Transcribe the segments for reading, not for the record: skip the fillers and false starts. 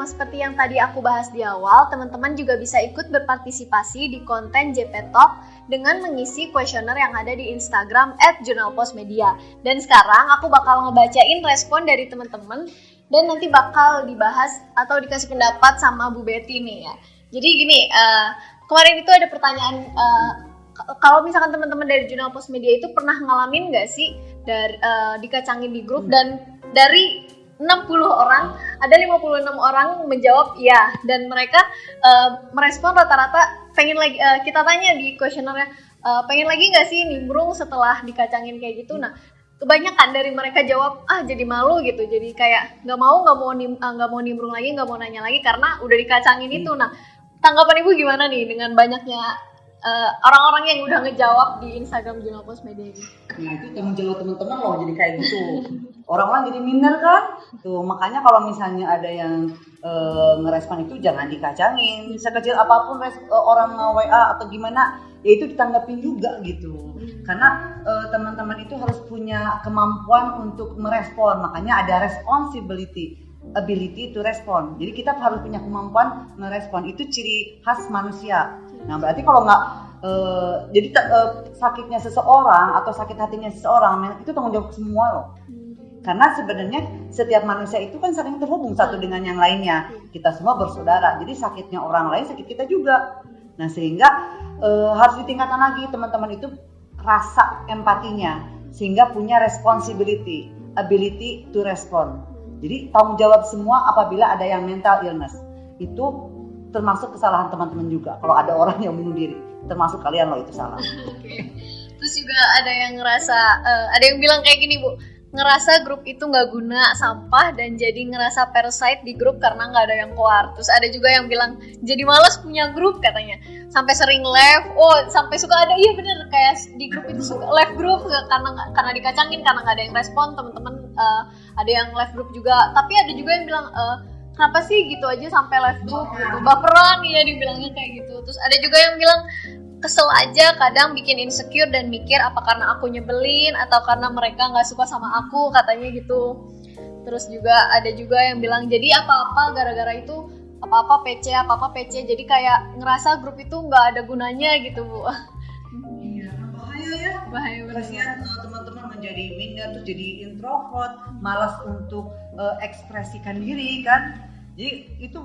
sama seperti yang tadi aku bahas di awal, teman-teman juga bisa ikut berpartisipasi di konten JP Talk dengan mengisi kuesioner yang ada di Instagram @jurnalpostmedia. Dan sekarang aku bakal ngebacain respon dari teman-teman dan nanti bakal dibahas atau dikasih pendapat sama Bu Betty nih ya. Jadi gini, kemarin itu ada pertanyaan, kalau misalkan teman-teman dari Jurnal Pos Media itu pernah ngalamin nggak sih dikacangin di grup, dan dari 60 orang, ada 56 orang menjawab iya, dan mereka merespon rata-rata pengen lagi, kita tanya di kuesionernya, pengen lagi nggak sih nimbrung setelah dikacangin kayak gitu. Nah, kebanyakan dari mereka jawab jadi malu gitu, jadi kayak nggak mau nimbrung lagi, nggak mau nanya lagi karena udah dikacangin itu. Nah, tanggapan Ibu gimana nih dengan banyaknya orang-orang yang udah ngejawab di Instagram Jurnal Pos Media ini? Nah, itu tanggung jawab teman-teman loh jadi kayak gitu. Orang-orang jadi minder kan? Tuh, makanya kalau misalnya ada yang ngerespon itu jangan dikacangin. Sekecil apapun orang WA atau gimana, ya itu ditanggapin juga gitu. Karena teman-teman itu harus punya kemampuan untuk merespon. Makanya ada ability to respond. Jadi kita harus punya kemampuan merespon. Itu ciri khas manusia. Nah, berarti kalau nggak sakitnya seseorang atau sakit hatinya seseorang itu tanggung jawab semua loh. Karena sebenarnya setiap manusia itu kan saling terhubung satu dengan yang lainnya. Kita semua bersaudara. Jadi sakitnya orang lain sakit kita juga. Nah, sehingga harus ditingkatkan lagi teman-teman itu rasa empatinya, sehingga punya responsibility, ability to respond. Jadi tanggung jawab semua apabila ada yang mental illness. Itu termasuk kesalahan teman-teman juga. Kalau ada orang yang bunuh diri, termasuk kalian loh, itu salah. Okay. Terus juga ada yang ngerasa, ada yang bilang kayak gini Bu, ngerasa grup itu nggak guna, sampah, dan jadi ngerasa parasite di grup karena nggak ada yang keluar. Terus ada juga yang bilang jadi malas punya grup katanya, sampai sering left. Sampai suka ada, iya bener, kayak di grup itu suka left grup karena dikacangin, karena nggak ada yang respon. Teman-teman ada yang left grup juga, tapi ada juga yang bilang kenapa sih gitu aja sampai left grup gitu, baperan ya dibilangnya kayak gitu. Terus ada juga yang bilang kesel aja, kadang bikin insecure dan mikir apa karena aku nyebelin atau karena mereka nggak suka sama aku, katanya gitu. Terus juga ada juga yang bilang jadi apa-apa gara-gara itu, apa-apa PC, jadi kayak ngerasa grup itu nggak ada gunanya gitu Bu. Iya, bahaya ya. Bahaya banget. Kasihan teman-teman menjadi minder, terus jadi introvert, malas untuk ekspresikan diri kan. Jadi itu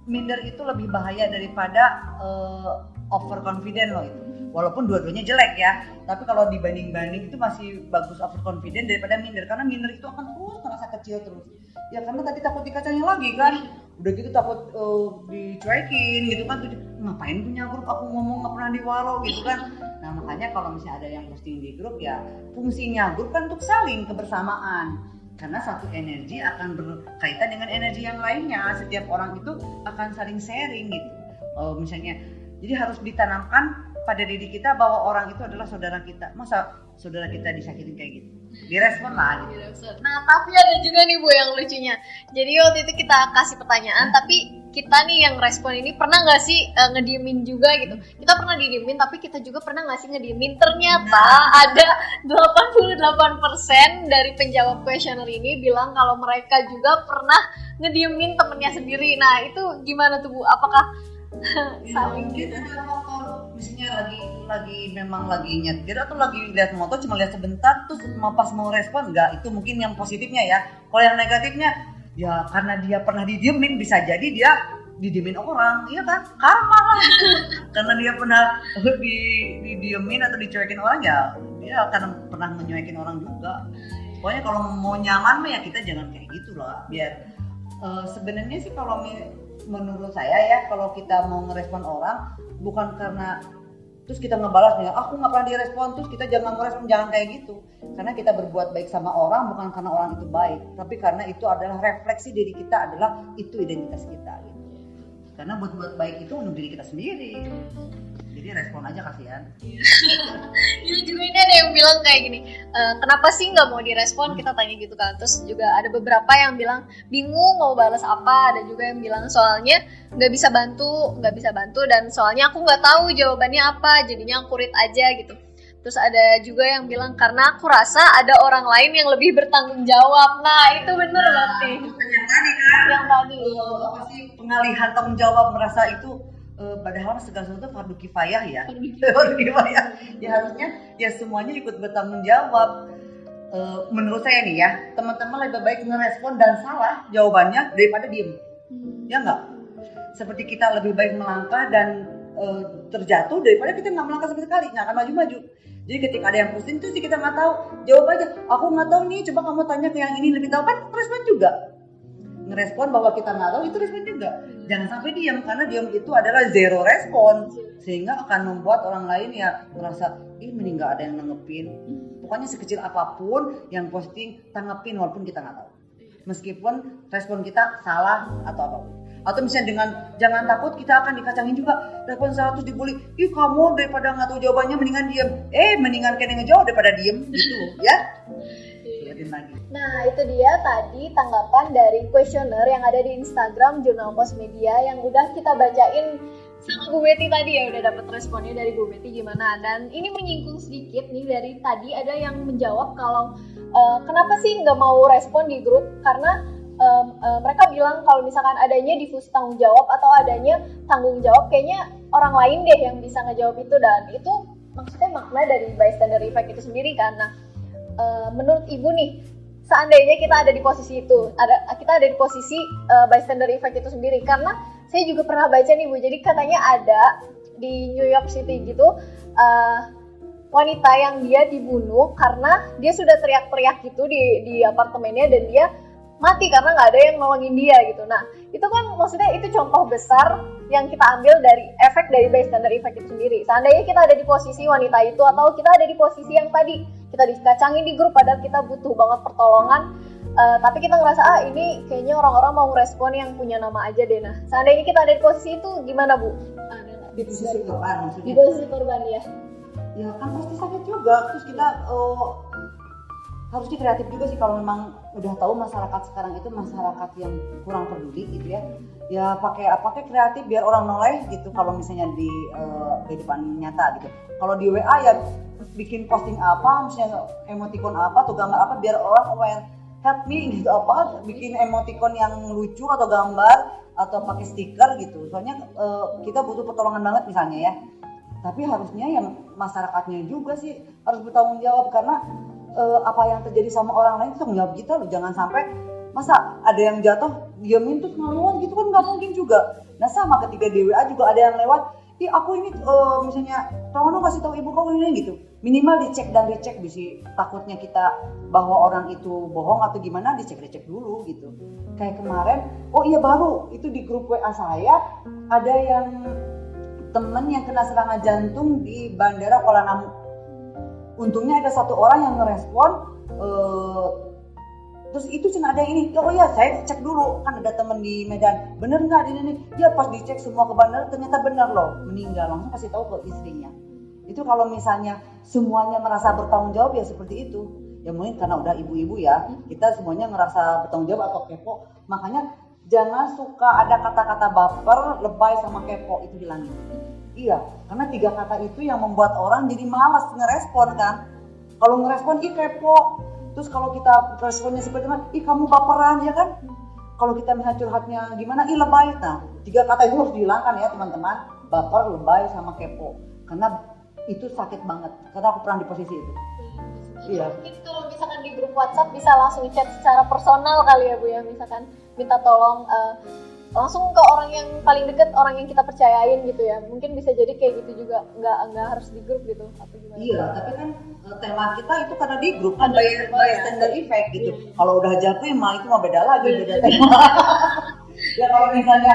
minder itu lebih bahaya daripada overconfident loh itu. Walaupun dua-duanya jelek ya, tapi kalau dibanding-banding itu masih bagus overconfident daripada minder, karena minder itu akan terus merasa kecil terus. Ya karena tadi takut dikacangin lagi kan, udah gitu takut dicuekin gitu kan, ngapain punya grup, aku ngomong nggak pernah diwaro gitu kan. Nah makanya kalau misalnya ada yang posting di grup, ya fungsinya grup kan untuk saling kebersamaan. Karena satu energi akan berkaitan dengan energi yang lainnya, setiap orang itu akan saling sharing gitu. Misalnya, jadi harus ditanamkan pada diri kita bahwa orang itu adalah saudara kita. Masa saudara kita disakitin kayak gitu? Direspon lah gitu. Nah, tapi ada juga nih Bu yang lucunya. Jadi waktu itu kita kasih pertanyaan, tapi kita nih yang respon ini pernah nggak sih ngediemin juga gitu? Kita pernah didiemin, tapi kita juga pernah nggak sih ngediemin? Ternyata ada 88% dari penjawab kuesioner ini bilang kalau mereka juga pernah ngediemin temennya sendiri. Nah, itu gimana tuh Bu? Apakah saling gitu? Ada faktor misalnya lagi nyetir atau lagi lihat motor, cuma lihat sebentar tuh pas mau respon enggak, itu mungkin yang positifnya ya. Kalau yang negatifnya ya karena dia pernah didiemin, bisa jadi dia didiemin orang, iya kan, karma lah gitu. Karena dia pernah didiemin atau dicuekin orang, ya dia akan pernah menyuekin orang juga. Pokoknya kalau mau nyaman mah ya kita jangan kayak gitu lah. Biar sebenarnya sih kalau menurut saya ya, kalau kita mau ngerespon orang bukan karena terus kita ngebalas nih, aku nggak pernah direspon, terus kita jangan merespon, jangan kayak gitu. Karena kita berbuat baik sama orang bukan karena orang itu baik, tapi karena itu adalah refleksi diri kita, adalah itu identitas kita gitu. Karena buat baik itu untuk diri kita sendiri. Jadi respon aja, kasihan. Iya juga, ini ada yang bilang kayak gini, kenapa sih nggak mau direspon, kita tanya gitu kan. Terus juga ada beberapa yang bilang bingung mau balas apa, ada juga yang bilang soalnya nggak bisa bantu, dan soalnya aku nggak tahu jawabannya apa, jadinya aku read aja gitu. Terus ada juga yang bilang karena aku rasa ada orang lain yang lebih bertanggung jawab. Nah itu bener berarti. Yang tadi kan. Yang tadi. Apa sih pengalihan tanggung jawab, merasa itu padahal segala sesuatu fardu kifayah ya. Fardu kifayah. Ya harusnya ya semuanya ikut bertanggung jawab. Menurut saya nih ya, teman-teman lebih baik ngerespon dan salah jawabannya daripada diem. Ya enggak? Seperti kita lebih baik melangkah dan terjatuh daripada kita nggak melangkah sama sekali, nggak akan maju-maju. Jadi ketika ada yang pusing tuh sih kita nggak tahu, jawab aja. Aku nggak tahu nih, coba kamu tanya ke yang ini lebih tahu, kan respon juga. Ngerespon bahwa kita nggak tahu itu respon juga. Jangan sampai diam, karena diam itu adalah zero respon, sehingga akan membuat orang lain ya merasa mending nggak ada yang nanggepin. Pokoknya sekecil apapun yang posting tanggepin walaupun kita nggak tahu, meskipun respon kita salah atau apapun. Atau misalnya dengan jangan takut kita akan dikacangin juga, respon 100 dibully, kamu daripada nggak tahu jawabannya mendingan diem. Mendingan kalian ngejawab daripada diem gitu ya. Lihatin lagi. Nah itu dia tadi tanggapan dari kuesioner yang ada di Instagram Jurnal Pos Media yang udah kita bacain sama Bu Betty tadi ya, udah dapat responnya dari Bu Betty gimana. Dan ini menyinggung sedikit nih, dari tadi ada yang menjawab kalau kenapa sih nggak mau respon di grup, karena mereka bilang kalau misalkan adanya difusi tanggung jawab atau adanya tanggung jawab kayaknya orang lain deh yang bisa ngejawab itu, dan itu maksudnya makna dari bystander effect itu sendiri kan. Nah menurut Ibu nih, seandainya kita ada di posisi itu, kita ada di posisi bystander effect itu sendiri, karena saya juga pernah baca nih Bu, jadi katanya ada di New York City gitu wanita yang dia dibunuh karena dia sudah teriak-teriak gitu di apartemennya dan dia mati karena nggak ada yang nolongin dia gitu. Nah itu kan maksudnya itu contoh besar yang kita ambil dari efek dari bystander effect itu sendiri. Seandainya kita ada di posisi wanita itu, atau kita ada di posisi yang tadi kita dikacangin di grup padahal kita butuh banget pertolongan, tapi kita ngerasa ini kayaknya orang-orang mau respon yang punya nama aja deh. Nah seandainya kita ada di posisi itu gimana Bu? Di posisi korban maksudnya? Di posisi korban ya. Ya kan pasti sakit juga. Terus kita harusnya kreatif juga sih kalau memang udah tahu masyarakat sekarang itu masyarakat yang kurang peduli gitu ya. Ya pakai kreatif biar orang noleh gitu kalau misalnya di kehidupan nyata gitu. Kalau di WA ya bikin posting apa, misalnya emoticon apa atau gambar apa biar orang aware, help me gitu, apa bikin emoticon yang lucu atau gambar atau pakai stiker gitu. Soalnya kita butuh pertolongan banget misalnya ya. Tapi harusnya yang masyarakatnya juga sih harus bertanggung jawab, karena apa yang terjadi sama orang lain itu tanggung jawab kita loh. Jangan sampai masa ada yang jatuh diamin terus ngelawan gitu kan, nggak mungkin juga. Nah sama ketika di WA juga ada yang lewat, aku ini misalnya tolong dong kasih tahu ibu kamu ini gitu. Minimal dicek dan dicek bisi, takutnya kita bahwa orang itu bohong atau gimana, dicek dulu gitu. Kayak kemarin, baru itu di grup WA saya ada yang temen yang kena serangan jantung di Bandara Kuala Namu. Untungnya ada satu orang yang ngerespon, terus itu cuma ada yang ini, saya cek dulu, kan ada temen di Medan, bener nggak ini? Ya pas dicek semua ke bandara ternyata bener loh, meninggal, langsung kasih tahu ke istrinya. Itu kalau misalnya semuanya merasa bertanggung jawab ya seperti itu, ya mungkin karena udah ibu-ibu ya, kita semuanya ngerasa bertanggung jawab atau kepo, makanya jangan suka ada kata-kata baper, lebay sama kepo, itu hilangin. Iya, karena 3 kata itu yang membuat orang jadi malas ngerespon kan. Kalau ngerespon, kepo. Terus kalau kita responnya seperti mana, kamu baperan ya kan. Kalau kita misalnya curhatnya gimana, lebay. Nah, 3 kata itu harus dihilangkan ya teman-teman. Baper, lebay, sama kepo. Karena itu sakit banget. Karena aku pernah di posisi itu. Iya. Mungkin kalau misalkan di grup WhatsApp bisa langsung chat secara personal kali ya Bu ya. Misalkan minta tolong langsung ke orang yang paling dekat, orang yang kita percayain gitu ya. Mungkin bisa jadi kayak gitu juga, nggak harus di grup gitu atau gimana. Iya, tapi kan tema kita itu karena di grup kan bystander effect gitu. Iya. Kalau udah jatuh itu mah beda lagi, beda tema. Ya kalau misalnya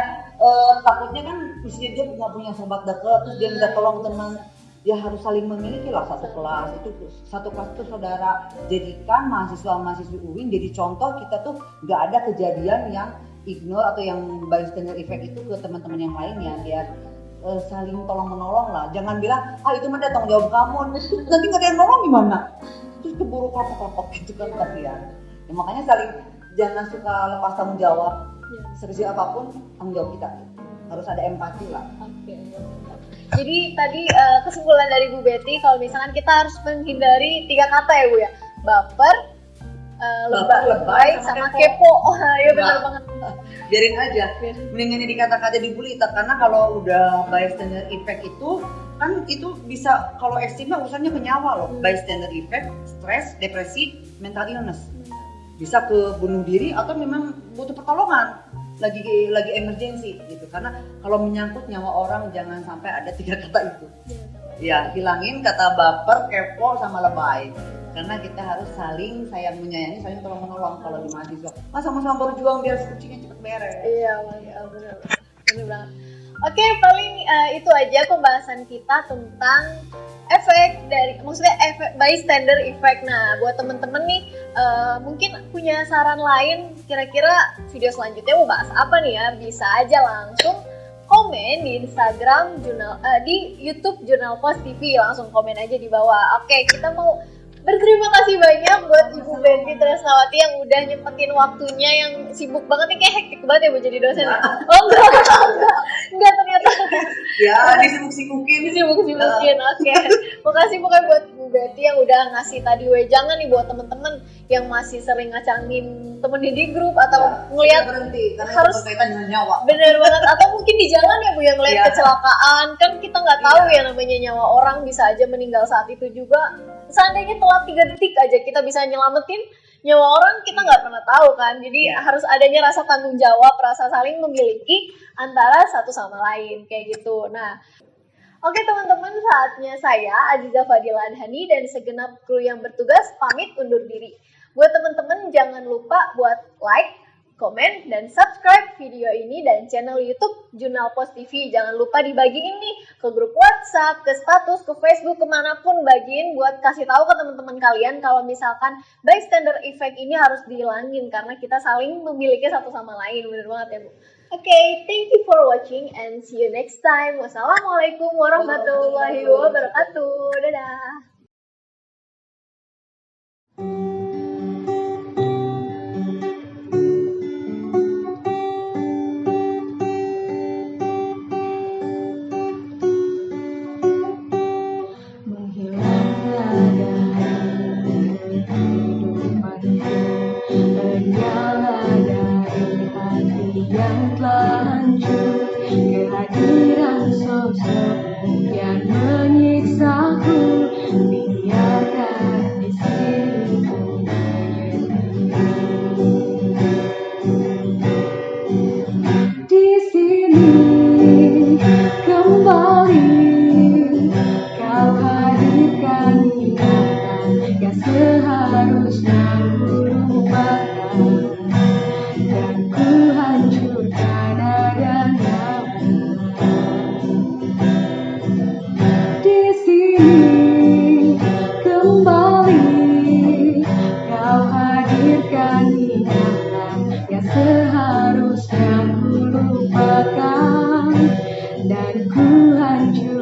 takutnya kan misalnya dia nggak punya sobat dekat, terus dia minta tolong teman, ya harus saling memiliki lah satu kelas. Satu kelas itu saudara. Jadikan mahasiswa-mahasiswi UIN jadi contoh, kita tuh nggak ada kejadian yang ignore atau yang bystander effect itu ke teman-teman yang lainnya, biar saling tolong menolong lah. Jangan bilang itu mah tanggung jawab kamu, nanti nggak ada yang nolong gimana, terus keburu kapok gitu kan, kasihan. Ya, makanya jangan suka lepas tanggung jawab. Sekecil apapun tanggung jawab kita, harus ada empati lah. Oke. Jadi tadi kesimpulan dari Bu Betty kalau misalkan kita harus menghindari 3 kata ya Bu ya. Baper, lebay, sama kepo. Oh, ya benar banget. Biarin aja. Mendingan ini kata-kata dibully karena kalau udah bystander effect itu kan itu bisa kalau ekstrimnya urusannya ke nyawa loh. Bystander effect, stres, depresi, mental illness. Bisa ke bunuh diri atau memang butuh pertolongan. Lagi emergency gitu. Karena kalau menyangkut nyawa orang jangan sampai ada 3 kata itu. Ya, hilangin kata baper, kepo sama lebay. Karena kita harus saling sayang menyayangi, saling tolong menolong kalau di mahasiswa. Sama-sama berjuang biar kucingnya cepat beres. Iya, benar banget. Oke, paling itu aja pembahasan kita tentang efek bystander effect. Nah, buat temen-temen nih mungkin punya saran lain kira-kira video selanjutnya mau bahas apa nih ya, bisa aja langsung komen di Instagram di YouTube Jurnal Pos TV, langsung komen aja di bawah. Oke, kita mau berterima kasih banyak buat Ibu Betty Tresnawati yang udah nyempetin waktunya yang sibuk banget nih, kayak hektik banget ya Bu jadi dosen. Oh enggak ternyata. Ya, disibuk-sibukin. Oke. Makasih pokoknya buat Bu Betty yang udah ngasih tadi wejangan nih buat temen-temen yang masih sering ngacangin temennya di grup atau ngelihat berhenti karena harus berkaitan dengan nyawa. Bener banget, atau mungkin di jalan ya Bu yang ngeliat kecelakaan, kan kita nggak tahu ya namanya nyawa orang bisa aja meninggal saat itu juga. Seandainya telat 3 detik aja kita bisa nyelamatin nyawa orang, kita nggak pernah tahu kan. Jadi harus adanya rasa tanggung jawab, rasa saling memiliki antara satu sama lain kayak gitu. Nah, oke teman-teman, saatnya saya Aziza Fadila Adhani dan segenap kru yang bertugas pamit undur diri. Buat teman-teman jangan lupa buat like, komen, dan subscribe video ini dan channel YouTube Jurnal Pos TV. Jangan lupa dibagiin nih ke grup WhatsApp, ke status, ke Facebook, kemanapun bagiin buat kasih tahu ke teman-teman kalian kalau misalkan bystander effect ini harus dihilangin karena kita saling memiliki satu sama lain. Bener banget ya Bu. Oke, thank you for watching and see you next time. Wassalamualaikum warahmatullahi wabarakatuh. Dadah. Kehadiran sosok yang menyiksaku, biarkan di sini menyendiri. Di sini kembali kau hadirkan ingatan yang seharusnya ku lupakan, dan ku hancurkan adanya. Di sini kembali kau hadirkan ingatan yang seharusnya ku lupakan, dan ku hancurkan